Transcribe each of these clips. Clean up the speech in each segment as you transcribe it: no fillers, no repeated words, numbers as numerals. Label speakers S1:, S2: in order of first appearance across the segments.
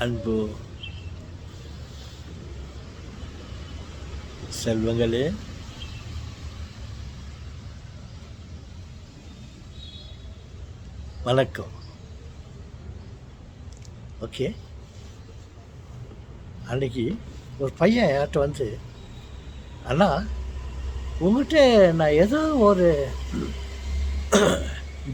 S1: அன்பு செல்வங்களே, வணக்கம். ஓகே, அன்றைக்கி ஒரு பையன் என்கிட்ட வந்து, அண்ணா உங்கள்கிட்ட நான் ஏதோ ஒரு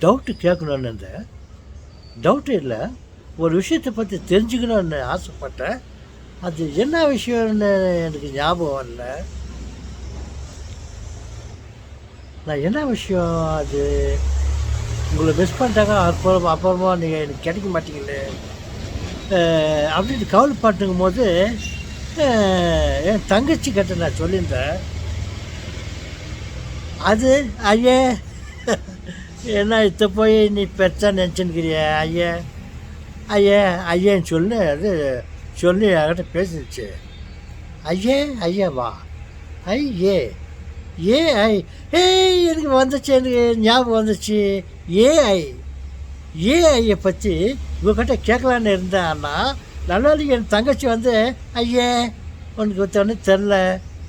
S1: டவுட்டு கேட்கணுன்னு இருந்தேன். டவுட்டு இல்லை, ஒரு விஷயத்தை பற்றி தெரிஞ்சுக்கணுன்னு ஆசைப்பட்டேன். அது என்ன விஷயம்னு எனக்கு ஞாபகம் வரல. நான் என்ன விஷயம் அது உங்களை மிஸ் பண்ணிட்டாங்க, அப்புறமா நீங்கள் எனக்கு கிடைக்க மாட்டீங்களே அப்படின்னு கவலைப்பட்டுக்கும் போது என் தங்கச்சி கிட்ட நான் சொல்லியிருந்தேன். அது ஐயே என்ன இத்த போய் நீ பெருசா நினச்சின்னுக்கிறிய, ஐயேன்னு சொல்லி அது சொல்லி என்கிட்ட பேசிடுச்சு. ஐயாவா ஐயே எனக்கு வந்துச்சு, எனக்கு ஞாபகம் வந்துச்சு. ஐயை பற்றி உங்கள்கிட்ட கேட்கலான்னு இருந்தேன். ஆனால் நல்ல என் தங்கச்சி வந்து ஐயே உனக்கு ஒருத்தவொன்னே தெரில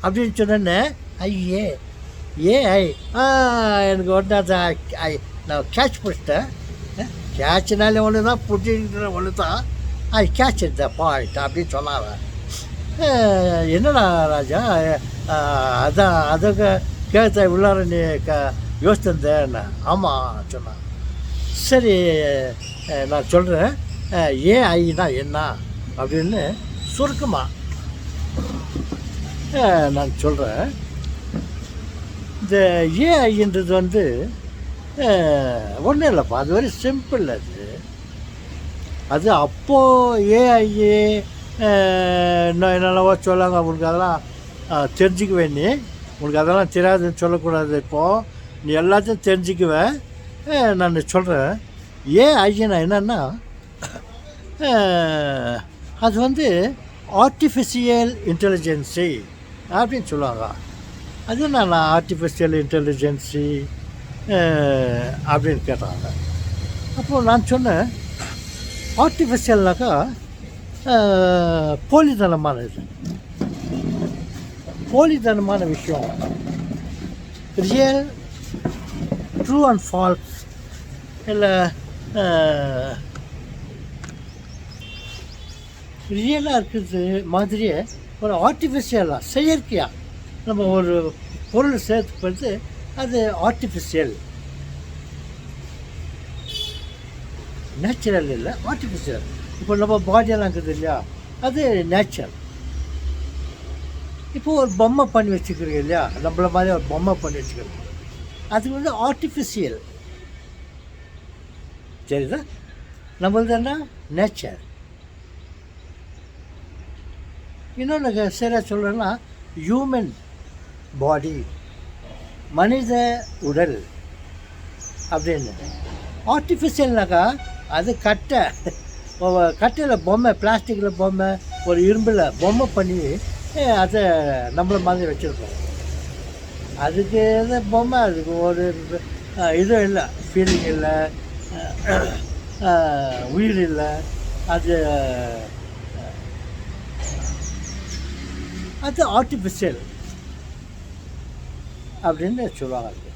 S1: அப்படின்னு சொன்னேன்னு ஐயே எனக்கு ஒன்றா நான் கேட்ச் பிடிச்சிட்டேன். கேட்சினாலே ஒன்று தான், பிடிச்சிக்கிற ஒன்று தான். கேட்ச் இந்த பாயிண்ட் அப்படின்னு சொன்னாங்க. என்னடா ராஜா, அதான் அதுக்கு கேட்ட உள்ளார நீ யோசித்திருந்தேன். ஆமாம் சொன்னான். சரி நான் சொல்கிறேன், ஐனா என்ன அப்படின்னு சுருக்கமாக நான் சொல்கிறேன். இந்த ஐன்றது வந்து ஒன்றும் இல்லைப்பா, அது வெரி சிம்பிள். அது அப்போது இன்னும் என்னென்னவோ சொல்லாங்க. உங்களுக்கு அதெல்லாம் தெரிஞ்சுக்குவேன். நீ உனக்கு அதெல்லாம் தெரியாதுன்னு சொல்லக்கூடாது. இப்போது நீ எல்லாத்தையும் தெரிஞ்சுக்குவேன். நான் சொல்கிறேன். ஐயனா என்னன்னா, அது வந்து ஆர்டிஃபிஷியல் இன்டெலிஜென்சி அப்படின்னு சொல்லுவாங்க. அது நான் ஆர்டிஃபிஷியல் இன்டெலிஜென்சி அப்படின்னு கேட்டாங்க. அப்போது நான் சொன்னேன், ஆர்டிஃபிஷியல்னாக்கா போலித்தனமான விஷயம். ரியல், ட்ரூ அண்ட் ஃபால்ஸ், இல்லை ரியலாக இருக்கிறது மாதிரியே ஒரு ஆர்டிஃபிஷியலாக செயற்கையாக நம்ம ஒரு பொருள் சேர்த்துக்கிறது, அது ஆர்டிஃபிஷியல். நேச்சுரல் இல்லை, ஆர்டிஃபிஷியல். இப்போ நம்ம பாடியெல்லாம் இருக்குது இல்லையா, அது நேச்சுரல். இப்போது ஒரு பொம்மை பண்ணி வச்சுக்கிறீங்க இல்லையா, நம்மள மாதிரி ஒரு பொம்மை பண்ணி வச்சுக்கிறோம், அது வந்து ஆர்டிஃபிஷியல். சரிதான், நம்மளது என்ன நேச்சர். இன்னொன்று சரியாக சொல்கிறேன்னா, ஹியூமன் பாடி, மனித உடல் அப்படின்னு. ஆர்டிஃபிஷியல்னாக்கா அது கட்டையில் பொம்மை, பிளாஸ்டிக்கில் பொம்மை, ஒரு இரும்பில் பொம்மை பண்ணி அதை நம்மள மாதிரி வச்சுருக்கோம். அதுக்கு எது பொம்மை, அதுக்கு ஒரு இதுவும் இல்லை, ஃபீலிங் இல்லை, உயிர் இல்லை. அது ஆர்டிஃபிஷியல் அப்படின்னு சொல்லுவாங்க.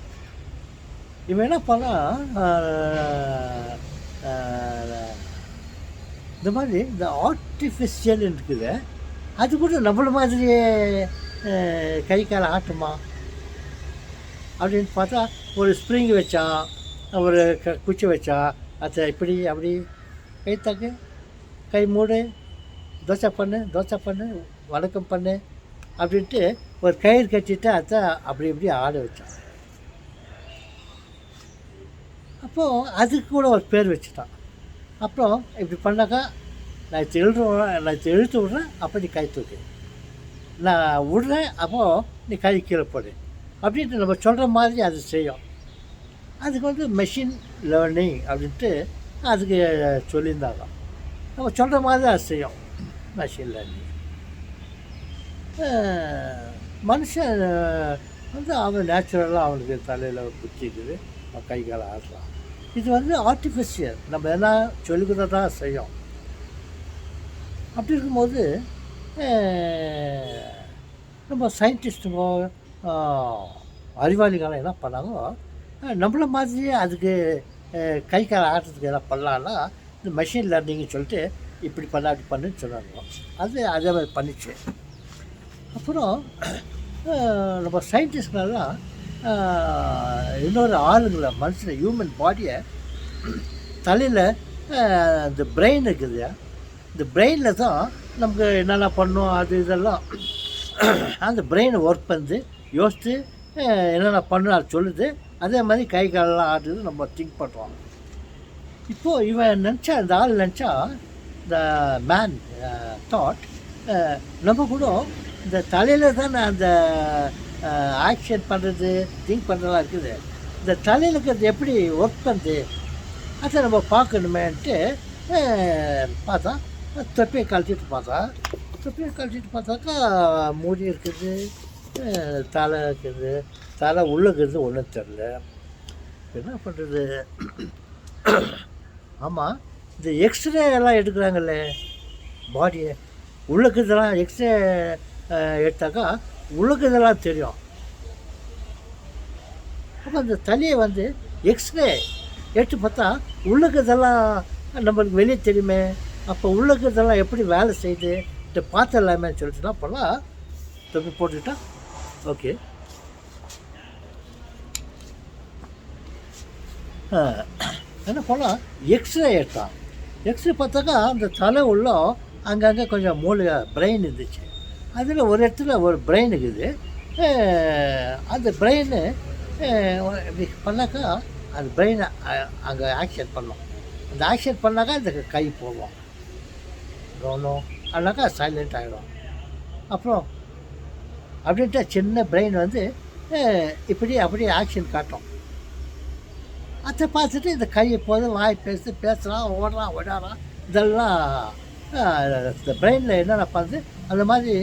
S1: இவன் என்ன பண்ணால், இந்த மாதிரி இந்த ஆர்டிஃபிஷியல் இருக்குது, அது கூட நம்மள மாதிரியே கை கால ஆட்டுமா அப்படின்னு பார்த்தா, ஒரு ஸ்ப்ரிங் வச்சான், ஒரு குச்சி வச்சான், அதை இப்படி அப்படி கை தக்கு, கை மூடு, தோசை பண்ணு, வணக்கம் பண்ணு அப்படின்ட்டு ஒரு கயிறு கட்டிட்டு அதை அப்படி இப்படி ஆட வச்சான். அப்போது அதுக்கு கூட ஒரு பேர் வச்சுட்டான். அப்புறம் இப்படி பண்ணாக்கா நான் இழுத்து விட்றேன், அப்போ நீ கை தூக்கு, நான் விட்றேன், அப்போது நீ கை கீழே போடு அப்படின்ட்டு நம்ம சொல்கிற மாதிரி அது செய்யும். அதுக்கு வந்து மெஷின் லேர்னிங் அப்படின்ட்டு அதுக்கு சொல்லியிருந்தாங்க. நம்ம சொல்கிற மாதிரி தான் அது செய்யும், மெஷின் லேர்னிங். மனுஷன் வந்து அவன் நேச்சுரலாக அவனுக்கு தலையில் புத்தி இருக்குது, கை காலை ஆட்டலாம். இது வந்து ஆர்டிஃபிஷியல், நம்ம எல்லாம் சொல்லிக்கிட்ட தான் செய்யும். அப்படி இருக்கும்போது நம்ம சயின்டிஸ்ட்டுங்க அறிவாளிகளாம் என்ன பண்ணாங்க, நம்மள மாதிரியே அதுக்கு கை காலை ஆட்டுறதுக்கு எதாவது பண்ணலான்னா இந்த மெஷின் லேர்னிங்னு சொல்லிட்டு இப்படி பண்ண அப்படி பண்ணுன்னு சொன்னாங்க. அது அதே மாதிரி பண்ணிச்சு. அப்புறம் நம்ம சயின்டிஸ்ட்களெல்லாம் இன்னொரு ஆளுங்களை மனுஷனை ஹியூமன் பாடியை தலையில் இந்த பிரெயின் இருக்குது, இந்த பிரெயினில் தான் நமக்கு என்னென்ன பண்ணோம் அது இதெல்லாம் அந்த பிரெயினை ஒர்க் பண்ணி யோசித்து என்னென்ன பண்ணணும் அது சொல்லுது. அதே மாதிரி கை காலெல்லாம் ஆடுறது நம்ம திங்க் பண்ணுறோம். இப்போது இவன் நினச்சா, இந்த ஆள் நினச்சா, இந்த மேன் தாட் நம்ம கூட இந்த தலையில் தான் அந்த ஆக்ஷன் பண்ணுறது திங்க் பண்ணுறதெல்லாம் இருக்குது. இந்த தலையில் இருக்கிறது எப்படி ஒர்க் பண்ணுது அதை நம்ம பார்க்கணுமேன்ட்டு பார்த்தா தொப்பியை கழட்டிட்டு பார்த்தாக்கா மூடி இருக்குது, தலை இருக்குது. தலை உள்ளே இருக்கிறது ஒன்றும் தெரில. என்ன பண்ணுறது? ஆமாம், இந்த எக்ஸ்ரே எல்லாம் எடுக்கிறாங்களே பாடியை, உள்ளுக்குதெல்லாம் எக்ஸ்ரே எடுத்தாக்கா உள்ளுக்குதெல்லாம் தெரியும். அப்போ அந்த தலையை வந்து எக்ஸ்ரே எடுத்து பார்த்தா உள்ளுக்குதெல்லாம் நம்மளுக்கு வெளியே தெரியுமே. அப்போ உள்ளுக்குதெல்லாம் எப்படி வேலை செய்யுது இதை பார்த்துடலாமே சொல்லிட்டு தான் பண்ணால் தொப்பி போட்டுக்கிட்டா ஓகே. என்ன பண்ணால் எக்ஸ்ரே எடுத்தான். எக்ஸ்ரே பார்த்தாக்கா அந்த தலை உள்ள அங்கங்கே கொஞ்சம் மூளை பிரெயின் இருந்துச்சு. அதில் ஒரு இடத்துல ஒரு பிரெயின் இருக்குது. அந்த பிரெயின் இப்படி பண்ணாக்கா அந்த பிரெயினை அங்கே ஆக்ஷன் பண்ணோம். அந்த ஆக்ஷன் பண்ணாக்கா இந்த கை போவோம், கவனம் ஆனாக்கா சைலண்ட் ஆகிடும். அப்புறம் அப்படின்ட்டு சின்ன பிரெயின் வந்து இப்படி அப்படியே ஆக்ஷன் காட்டும். அதை பார்த்துட்டு இந்த கையை போதும் வாய் பேசுகிறான், ஓடுறான் இதெல்லாம் இந்த பிரெயினில் என்னென்ன பண்ணுது அந்த மாதிரி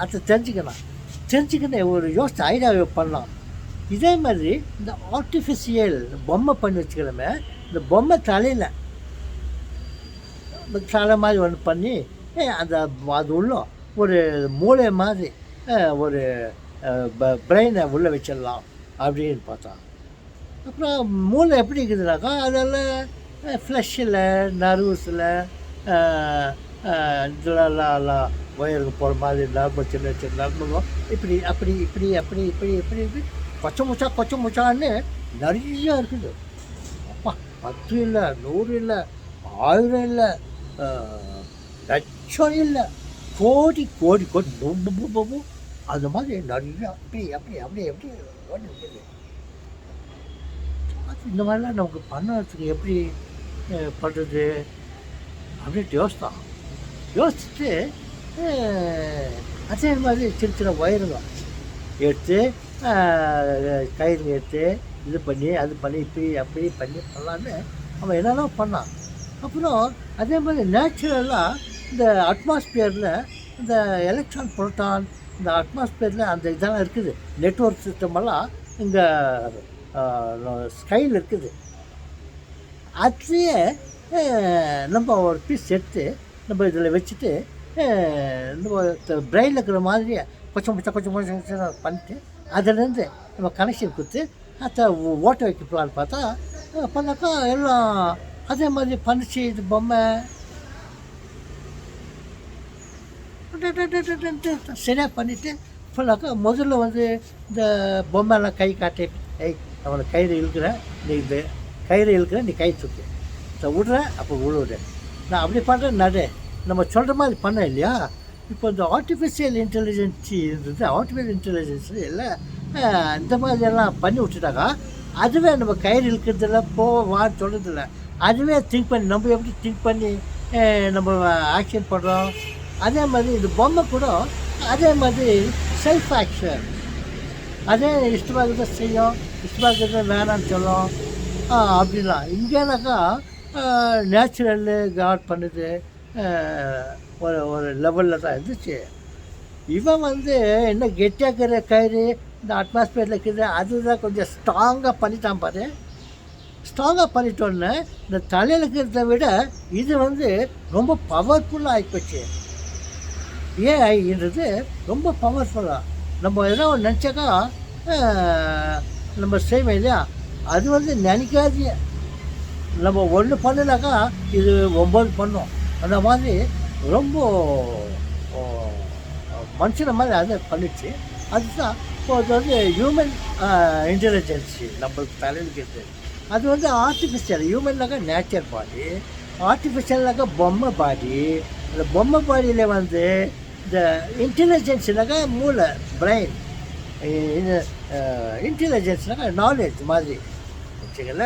S1: அதை தெரிஞ்சுக்கணும் ஒரு யோசிச்சு ஐடியாவை பண்ணலாம். இதே மாதிரி இந்த ஆர்டிஃபிஷியல் பொம்மை பண்ணி வச்சுக்கிறோமே, இந்த பொம்மை தலையில் தலை மாதிரி ஒன்று பண்ணி அந்த அது உள்ள ஒரு மூளை மாதிரி ஒரு பிரெயினை உள்ளே வச்சிடலாம் அப்படின்னு பார்த்தோம். அப்புறம் மூளை எப்படி இருக்குதுனாக்கா அதெல்லாம் ஃப்ளஷில் நர்வஸில் இதெல்லாம் ஒயருக்கு போகிற மாதிரி நர்வு சின்ன சின்ன நர்வுகளும் இப்படி அப்படி இப்படி அப்படி இப்படி இப்படி இப்படி கொச்ச முச்சான்னு நிறையா இருக்குது. அப்பா 10 இல்லை 100 இல்லை 1000 இல்லை லட்சம் இல்லை கோடி கோடி கோடி ரொம்ப அந்த மாதிரி நிறையா அப்படி அப்படி அப்படி எப்படி ஓடி இருக்குது. இந்த மாதிரிலாம் நமக்கு பண்ணுறதுக்கு எப்படி பண்ணுறது அப்படின்ட்டு யோசிச்சுட்டு அதே மாதிரி சின்ன சின்ன வயருங்க எடுத்து கயிறு எடுத்து இது பண்ணி அது பண்ணி இப்படி அப்படி பண்ணி பண்ணலான்னு அவன் என்னெல்லாம் பண்ணான். அப்புறம் அதே மாதிரி நேச்சுரலாக இந்த அட்மாஸ்பியரில் இந்த எலக்ட்ரான் புரோட்டான் இந்த அட்மாஸ்பியரில் அந்த இதெல்லாம் இருக்குது. நெட்வொர்க் சிஸ்டமெல்லாம் இங்கே ஸ்கையில் இருக்குது. அதுலேயே நம்ம ஒரு பீஸ் எடுத்து நம்ம இதில் வச்சுட்டு நம்ம பிரெயினில் இருக்கிற மாதிரியே கொஞ்சம் பண்ணிட்டு அதுலேருந்து நம்ம கனெக்ஷன் கொடுத்து அதை ஓட்ட வைக்கலான்னு பார்த்தா பண்ணாக்கா எல்லாம் அதே மாதிரி பண்ணிச்சு. இது பொம்மை சரியாக பண்ணிவிட்டு பண்ணாக்கா முதல்ல வந்து இந்த பொம்மைலாம் கை காட்டி அவனை கயிறு இழுக்கிறேன், நீ இந்த கயிறு இழுக்கிறேன், நீ கை தூக்கு விடுறேன், அப்போ விழுவுறேன், நான் அப்படி பண்ணுறேன் நடு நம்ம சொல்கிற மாதிரி பண்ணேன் இல்லையா. இப்போ இந்த ஆர்டிஃபிஷியல் இன்டெலிஜென்சி இருந்தது, ஆர்டிஃபிஷியல் இன்டெலிஜென்ஸ் எல்லாம் இந்த மாதிரியெல்லாம் பண்ணி விட்டுட்டாக்கா அதுவே நம்ம கயிறு இழுக்கிறதில்ல வான்னு சொல்கிறதில்ல, அதுவே திங்க் பண்ணி நம்ம எப்படி திங்க் பண்ணி நம்ம ஆக்ஷன் பண்ணுறோம். அதே மாதிரி இந்த பொம்மை கூட அதே மாதிரி செல்ஃப் ஆக்ஷன், அதே இஷ்டமாக செய்யும், இஷ்டமாக வேணான்னு சொல்லும் அப்படிலாம். இங்கேனாக்கா நேச்சுரல்லு காட் பண்ணுது ஒரு லெவலில் தான் இருந்துச்சு. இவன் வந்து என்ன கெட்டியாக்கிற கயிறு இந்த அட்மாஸ்பியரில் இருக்குது. அதுதான் கொஞ்சம் ஸ்ட்ராங்காக பண்ணிட்டான் பாரு. ஸ்ட்ராங்காக பண்ணிட்டோன்னே இந்த தலையில் இருக்கிறத விட இது வந்து ரொம்ப பவர்ஃபுல்லாக ஆகிப்போச்சு. ஏஐன்றது ரொம்ப பவர்ஃபுல்லாக நம்ம எதோ ஒன்று நினச்சாக்கா நம்ம செய்வோம் இல்லையா, அது வந்து நினைக்காதே. நம்ம ஒன்று பண்ணினாக்கா இது 9 பண்ணோம். அந்த மாதிரி ரொம்ப மனுஷனை மாதிரி அதை பண்ணிச்சு. அதுதான் இப்போ அது வந்து ஹியூமன் இன்டெலிஜென்ஸு நம்மளுக்கு தலைவிக்கிறது. அது வந்து ஆர்டிஃபிஷியல். ஹியூமன்னாக்கா நேச்சர் பாடி, ஆர்டிஃபிஷியல்னாக்கா பொம்மை பாடி. அந்த பொம்மை பாடியில் வந்து இந்த இன்டெலிஜென்ஸ்னாக்கா மூளை, பிரெயின். இன்டெலிஜென்ஸ்னாக்கா நாலேஜ் மாதிரி வச்சுக்கல.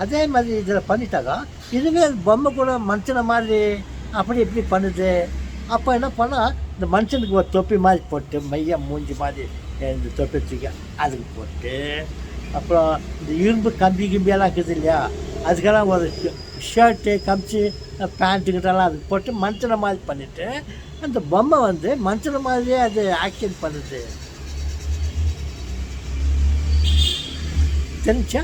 S1: அதே மாதிரி இதில் பண்ணிட்டாக்கா இதுவே பொம்மை கூட மனுஷனை மாதிரி அப்படி இப்படி பண்ணுது. அப்போ என்ன பண்ணால் இந்த மனுஷனுக்கு ஒரு தொப்பி மாதிரி போட்டு மைய மூஞ்சி மாதிரி இந்த தொப்பி தூக்கி அதுக்கு போட்டு, அப்புறம் இந்த இரும்பு கம்பி கிம்பியெல்லாம் இருக்குது இல்லையா, அதுக்கெல்லாம் ஒரு ஷர்ட்டு கமிச்சு பேண்ட்டுக்கிட்டெல்லாம் அதுக்கு போட்டு மனுஷனை மாதிரி பண்ணிவிட்டு அந்த பொம்மை வந்து மனுஷனை மாதிரியே அது ஆக்ஷன் பண்ணுது. தெரிஞ்சா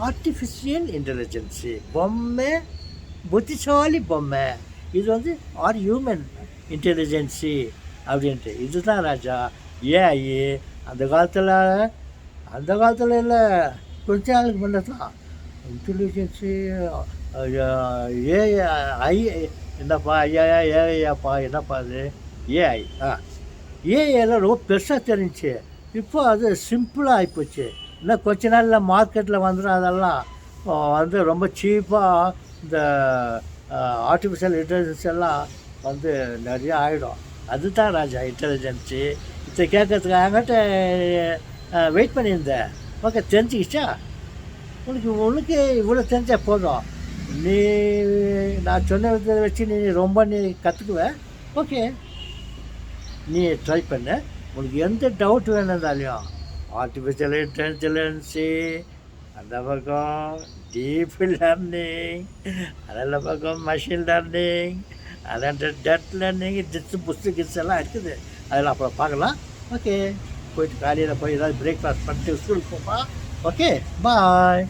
S1: ஆர்டிஃபிஷியல் இன்டெலிஜென்ஸு பொம்மை, புத்திசாலி பொம்மை. இது வந்து ஆர் ஹியூமன் இன்டெலிஜென்ஸு அப்படின்ட்டு. இதுதான் ராஜா ஏஐ. அந்த காலத்தில் இல்லை, கொஞ்ச நாளுக்கு முன்னே தான் இன்டெலிஜென்ஸு ஏஐ. என்னப்பா ஏஐயாப்பா, என்னப்பா அது ஏஐ. ஏஐலாம் ரொம்ப பெருசாக தெரிஞ்சிச்சு. இப்போ அது சிம்பிளாக ஆகிப்போச்சு. இன்னும் கொஞ்ச நாளில் மார்க்கெட்டில் வந்துடும். அதெல்லாம் வந்து ரொம்ப சீப்பாக இந்த ஆர்டிஃபிஷியல் இன்டெலிஜென்ஸ் எல்லாம் வந்து நிறைய ஆகிடும். அதுதான் ராஜா இன்டெலிஜென்ஸு. இதை கேட்கறதுக்கு என்கிட்ட வெயிட் பண்ணியிருந்தேன். ஓகே, தெரிஞ்சுக்கிச்சா உனக்கு இவ்வளோ தெரிஞ்சால் போதும். நீ நான் சொன்னதை வச்சு நீ ரொம்ப கற்றுக்குவேன். ஓகே, நீ ட்ரை பண்ண. உனக்கு எந்த டவுட் வேணுந்தாலையும் ஆர்டிஃபிஷியல் இன்டெலிஜென்ஸு, அந்த பக்கம் டீப் லேர்னிங், அதில் பக்கம் மெஷின் லேர்னிங், அதான் டெட் லேர்னிங், புக்ஸ் எல்லாம் இருக்குது. அதில் அப்புறம் பார்க்கலாம். ஓகே, போயிட்டு காலையில் போய் ஏதாவது பிரேக்ஃபாஸ்ட் பண்ணிட்டு ஸ்கூலுக்கு போப்பா. ஓகே, பாய்.